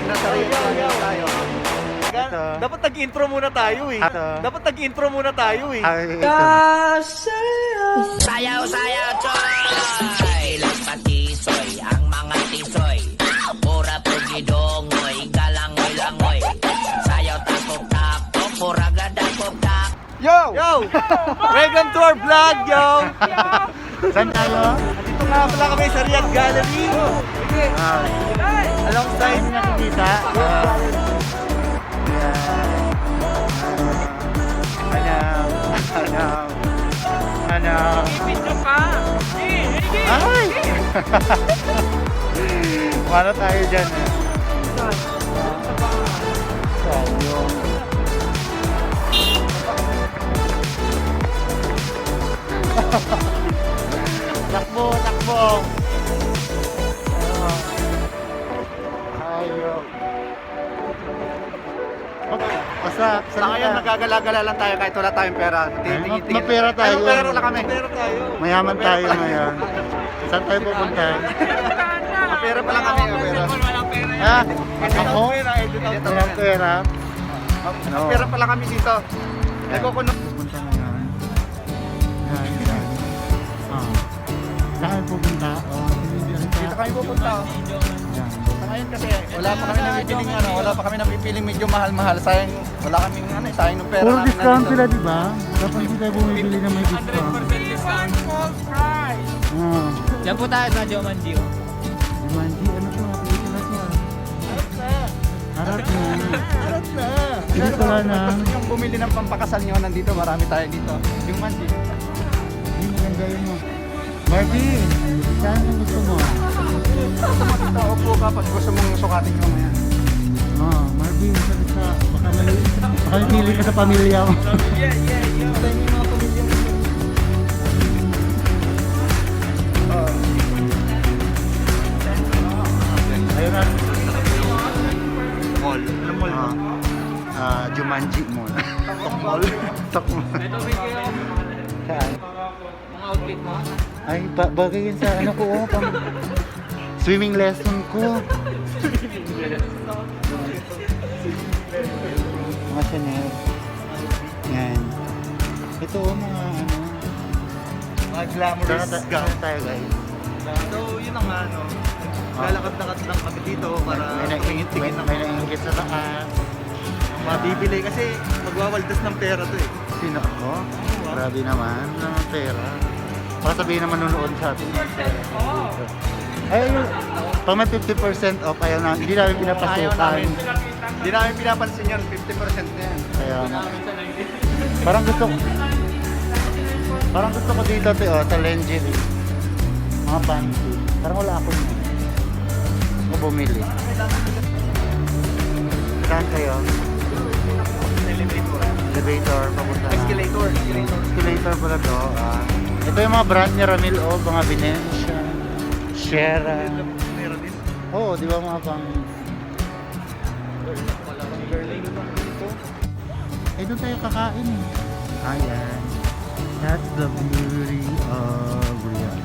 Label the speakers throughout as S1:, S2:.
S1: Nasa Riyadh tayo.
S2: Dapat nag-intro muna tayo eh. Dapat nag-intro muna tayo eh.
S3: Sayaw-sayaw, choy! Ilang patisoy, ang mga tisoy. Pura pugidongoy, galangoy-langoy. Sayaw tapok-tapok, pura gadapok-tapok.
S1: Yo!
S2: Yo! Welcome to our vlog, yo!
S1: Saan tayo?
S2: Dito nga pala kami sa Riyadh Gallery.
S1: Alongside niya kita. Ano? Ay! Paano tayo dyan? Sayo. Takbo, takbo. Ayo. Basta,
S2: Sa ngayon, nagagala-gala lang tayo kahit wala tayong pera.
S1: Mapera tayo.
S2: Mapera lang kami. Mapera tayo.
S1: Mayaman tayo ngayon. Saan tayo pupunta?
S2: Mapera pa lang kami. Mapera.
S1: Ha? Ako? Walang pera? No.
S2: Mapera pa lang kami dito. Nagkukuno.
S1: Pupunta ngayon. Yan. Saan pupunta?
S2: Dito kami pupunta.
S1: Yan.
S2: Sa ngayon kasi wala pa kami napipiling wala pa kami napipiling medyo mahal-mahal. Sayang wala kaming sayang ng pera
S1: Full
S2: namin.
S1: discount
S2: nandito.
S1: sila, di ba? Dapat hindi tayo bumibili na may discount.
S4: 100% discount, full price. Diyan po tayo sa Jomanji.
S1: Manji, ano to? Nakikita na to. Harap na.
S2: Harap na.
S1: Dito ka na.
S2: Gusto yung bumili ng pampakasal nyo, nandito marami tayo dito. Yung manji.
S1: Hindi maganda yun mo. Barbie, saan ang gusto mo?
S2: Dito, upo ka pag gusto mong sukatin nyo ngayon.
S1: Marvin, sa baka may pili ka sa pamilya mo. Ayun na.
S2: Mall. Anong mall mo?
S1: Jumanji Mall.
S2: Tok mall.
S1: Tok Mall. Saan?
S4: Mga outfit mo.
S1: Ay, bagay yun sa ano ko, pang swimming lesson ko. Mga Chanel. Yan. Ito mga ano.
S2: Mga glamorous gown.
S1: Saan tayo guys?
S2: So, yun ang ano. Lalakad-lakad lang kami dito para tingin-tingin ng
S1: May naingit sa taas.
S2: mabibili kasi magwawaldas ng pera to eh.
S1: Sino ako? Grabe naman, ng pera. Baka sabihin naman nunood sa atin. Ay, ayun. Pag may 50% off, ayaw na, hindi namin
S2: Ayaw
S1: pinapasukan.
S2: namin. Hindi namin pinapansin yun, 50% na yan.
S1: Kaya na. Parang gusto ko dito, sa lingerie. Mga panty. Parang wala ako yun. Ako bumili. Saan kayo? Elevator, papunta na.
S2: Escalator.
S1: Escalator pala to. Ito yung mga brand niya, Ramil O, mga Venetia, Shera.
S2: Meron din.
S1: Oo, di ba mga pang... doon tayo kakain eh. Ayan. That's the beauty of Riyadh.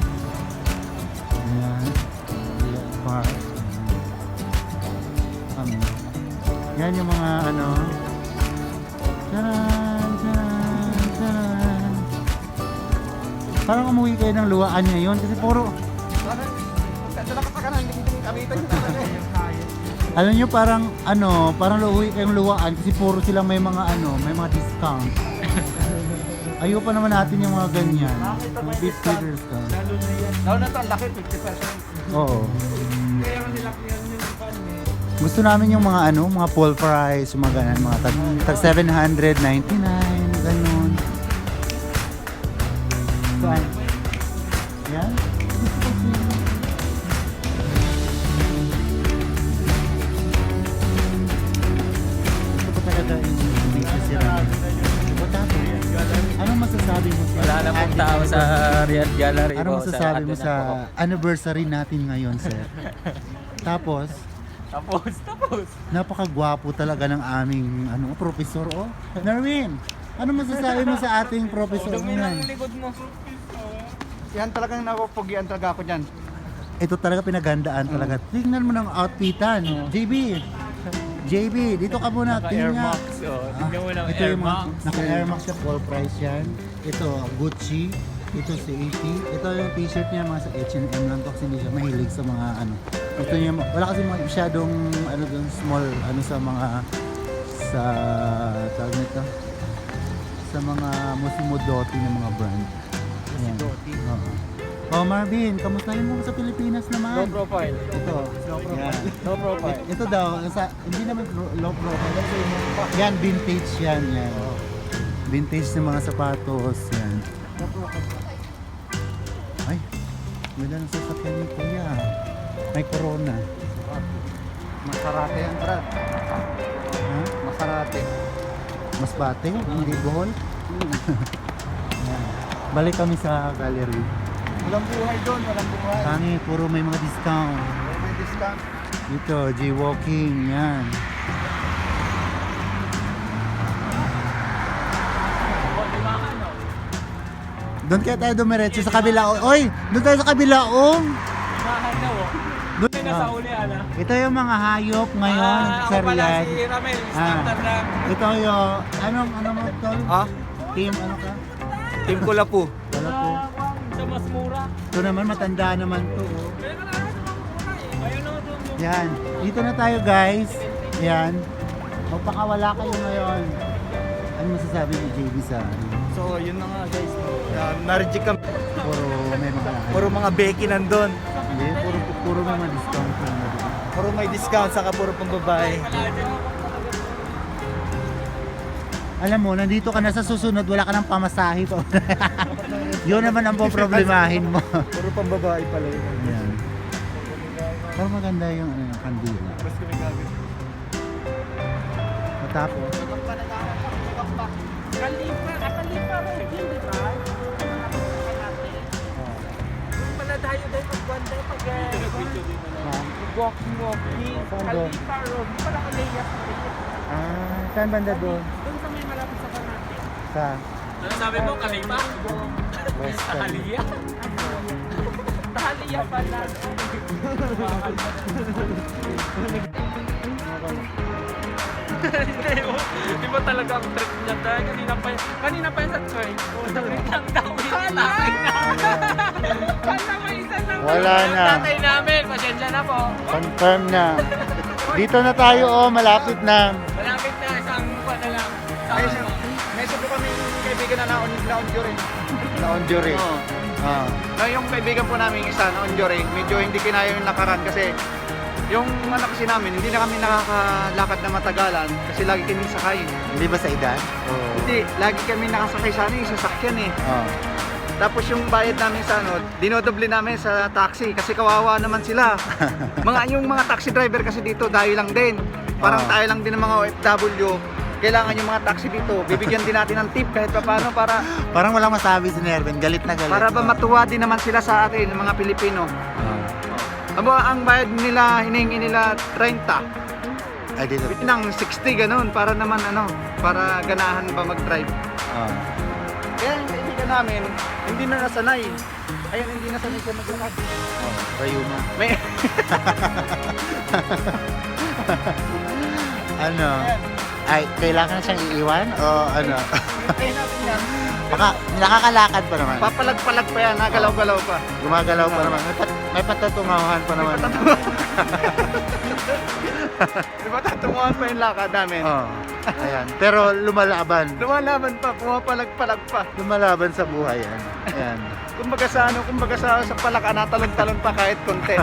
S1: Ayan. Riyadh Park. Yan yung mga ano. Taran, taran, taran. Parang umuwi kayo ng luwaan ngayon kasi puro... Alam nyo parang ano, parang uuwi kayong luwaan kasi puro silang may mga ano, may mga discount. Ayaw pa naman natin yung mga ganyan. Yung 50 discount.
S2: Lalo na ito, ang laki, 50%.
S1: Oo. Gusto namin yung mga ano, mga full price, yung mga ganyan, mga tag 799, ganun. Saan? Yan? Gusto ko talaga yung business sila. Anong masasabi mo sa
S4: Wala na pong tao sa Riyadh Gallery.
S1: Anong
S4: po,
S1: masasabi mo
S4: Atenas
S1: sa
S4: po.
S1: anniversary natin ngayon, sir? Tapos,
S4: Tapos.
S1: napakagwapo talaga ng aming ano, professor. Oh, Narwin, ano masasabi mo sa ating professor
S4: Dumi ng
S1: ngayon?
S4: likod mo.
S2: Yan talagang napupugian talaga ako dyan.
S1: ito talaga pinaghandaan talaga. Tingnan mo ng outfitan. JB, dito ka muna.
S4: Naka-Air
S1: Tingnan.
S4: Max. Tingnan mo ng
S1: Ito
S4: Air
S1: yung mga,
S4: Max.
S1: naka-Air Max siya, full price yan. Ito, Gucci. Ito si AP. Ito yung t-shirt niya, mga sa H&M lang to kasi hindi siya mahilig sa mga ano. Ito niya, wala kasi masyadong ano doon, small, ano sa mga, sa, tawag nito, sa mga Mosimodoti ng mga brand.
S4: Mosimodoti.
S1: Oo. Oh Marvin, kamustahin mo sa Pilipinas
S4: Low
S1: naman?
S4: profile.
S1: Ito. Yan.
S4: Low profile.
S1: Ito daw, hindi naman low profile. Yan, vintage yan. Yan. Vintage ng mga sapatos. Yan. Ay, ganda ng sasakyan ni Kuya. May Corona.
S2: Masarate yan, Brad.
S1: Ha?
S2: Masarate.
S1: Mas bate, hindi Bohol. Yan. Balik kami sa gallery.
S2: Walang buhay doon, walang buhay.
S1: Kami, puro may mga discount.
S2: May discount.
S1: Dito, J-Walking, yan. Doon kaya tayo dumiretso sa kabila. Oy, doon tayo sa kabila.
S4: Mahan daw.
S1: Doon.
S4: Nasa uli, ala.
S1: Ito yung mga hayop ngayon sa
S4: Ako pala
S1: Riyadh.
S4: si Ramel.
S1: Ah.
S4: Starter lang.
S1: Ito yung, ano mo tol?
S4: Ha?
S1: Team, ano ka?
S4: Team Kulapu.
S1: Wala po.
S4: Sa mas mura.
S1: Ito naman, matanda naman to. Oh.
S4: Ayun na doon.
S1: Yan. Dito na tayo guys. Yan. Magpakawala kayo ngayon. Ano masasabi ni JB sa
S2: So, yun na nga guys. Na-reject kami.
S1: puro may mga
S2: Puro mga Becky nandun.
S1: hindi, puro may mga discount lang na doon.
S2: Puro may discount, saka puro pang babae.
S1: Alam mo, nandito ka na sa susunod, wala ka ng pamasahe pa. Yun naman ang poproblemahin mo.
S2: Puro pang babae pala yun.
S1: Yan. Pero maganda yung ano, kandila.
S2: Mas kami gagawin.
S1: Matapos,
S4: Kalipa mo yun, di ba? Yung pala tayo dahil pag-wanda, walking. Kalipa road. Di pala kalaya sa kalipa.
S1: saan banda doon?
S4: Doon sa may malapit sa kanate.
S1: Sa
S4: Ano sabi mo, kalipa?
S1: Western.
S4: Tahaliya? Tahaliya pala. Di ba talaga ang trip niya tayo? Kanina pa yan sa Troy. Lang daw yung tatay namin. Kala mo isa lang
S1: Wala
S4: yung
S1: na.
S4: tatay namin. Pasensya na po.
S1: Confirm na. Dito na tayo, malapit na.
S4: Malapit na, isang buwan na lang.
S2: May isa po kami kaibigan na na-onjuring.
S1: Na-on-jury.
S2: Oo.
S1: Ah.
S2: Na yung kaibigan po namin isa na-onjuring, medyo hindi kinaya yung lakaran kasi yung anak kasi namin, hindi na kami nakakalakad na matagalan kasi lagi kami sakay.
S1: Hindi ba sa edad? Oo.
S2: Hindi, lagi kami nakasakay sa sasakyan eh.
S1: Ah.
S2: Tapos yung bayad namin sa dinodoble namin sa taxi kasi kawawa naman sila. Yung mga taxi driver kasi dito dahil lang din. Parang
S1: Ah.
S2: tayo lang din ng mga OFW. Kailangan yung mga taxi dito, bibigyan din natin ng tip kahit paano para
S1: Parang walang masabi si Nervin, galit na galit.
S2: para ba matuwa din naman sila sa atin, mga Pilipino.
S1: Ah.
S2: Abo, ang bayad nila, hinihingi nila 30.
S1: Ay, dito.
S2: Nang 60 ganun para naman para ganahan ba mag-drive.
S1: Ah.
S2: Kaya yung kaibigan namin, hindi na nasanay. Ayun, hindi nasanay siya maglakad.
S1: Oh, Rayuma.
S2: May
S1: Ano? Ay, kailangan siyang iiwan? O ano?
S2: Kaya natin yan.
S1: Baka nakakalakad pa naman.
S2: Papalag-palag pa yan, nagalaw-galaw pa.
S1: Gumagalaw pa naman. May patatungahan pa naman.
S2: Di ba tatunguhan pa yung lakad namin?
S1: Oh. Ayan. Pero lumalaban.
S2: Lumalaban pa, pumapalag-palag pa.
S1: Lumalaban sa buhay yan. Ayan.
S2: Kumbaga sa palaka, natalon-talon pa kahit konti.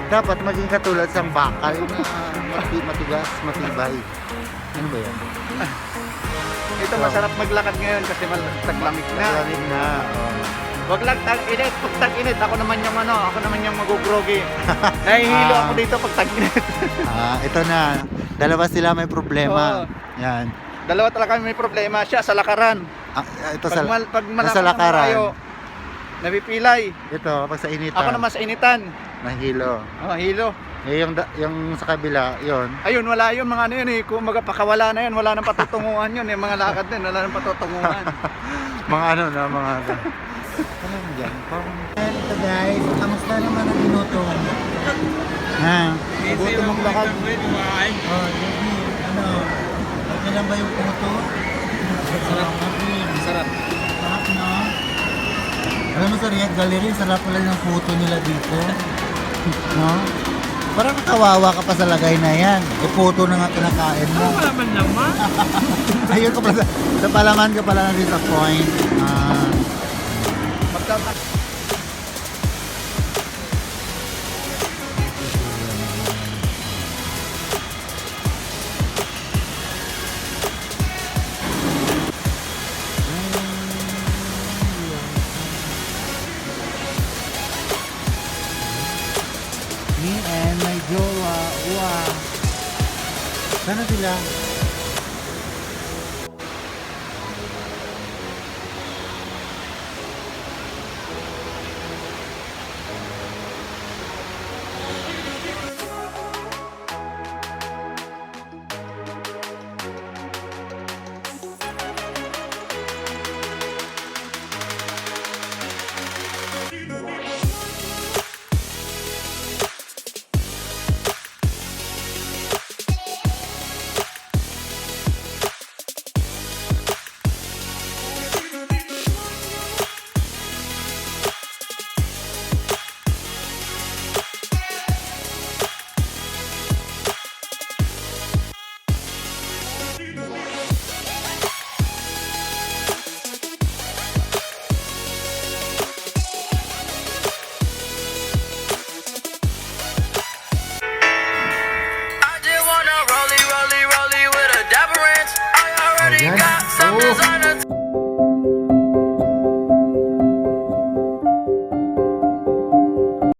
S1: Dapat maging katulad sa bakal na matigas, matibay. Ano ba yan?
S2: Ito masarap maglakad ngayon kasi taglamig na.
S1: Malamig na. Oh.
S2: Wag lang tag-init, pag tag-init, ako naman yung magugrogi. Nahihilo ako dito pag tag-init.
S1: Ito na. Dalawa sila may problema.
S2: Oo.
S1: Yan.
S2: Dalawa talaga may problema, siya sa lakaran.
S1: Ito sa
S2: Pag
S1: nasa
S2: malakas ang
S1: lakaran.
S2: malayo, nabipilay.
S1: Ito, pag sa initan.
S2: Ako naman sa initan.
S1: Nahilo.
S2: Hilo.
S1: Yung sa kabila, yon.
S2: Ayun, wala yun, mga ano yun eh. Kung pakawala na yun, wala nang patutunguhan yun eh. Mga lakad din, wala nang patutunguhan.
S1: Mga ano na, mga... ano mo dyan? Ito guys, kamusta naman ang Ha?
S2: Mabuti maglakad.
S1: Oh, Joby, ano? Okay lang ba yung photo? Sarap.
S2: Sarap.
S1: Sarap, no? Alam mo sa Riyadh Gallery, sarap pala yung photo nila dito. No? Parang kawawa ka pa sa lagay na yan. E photo na nga kinakain mo.
S4: Wala man naman.
S1: Ayun ka pala. Sa palaman ka pala na disappoint. Me and my jowa. Wow. Sana sila?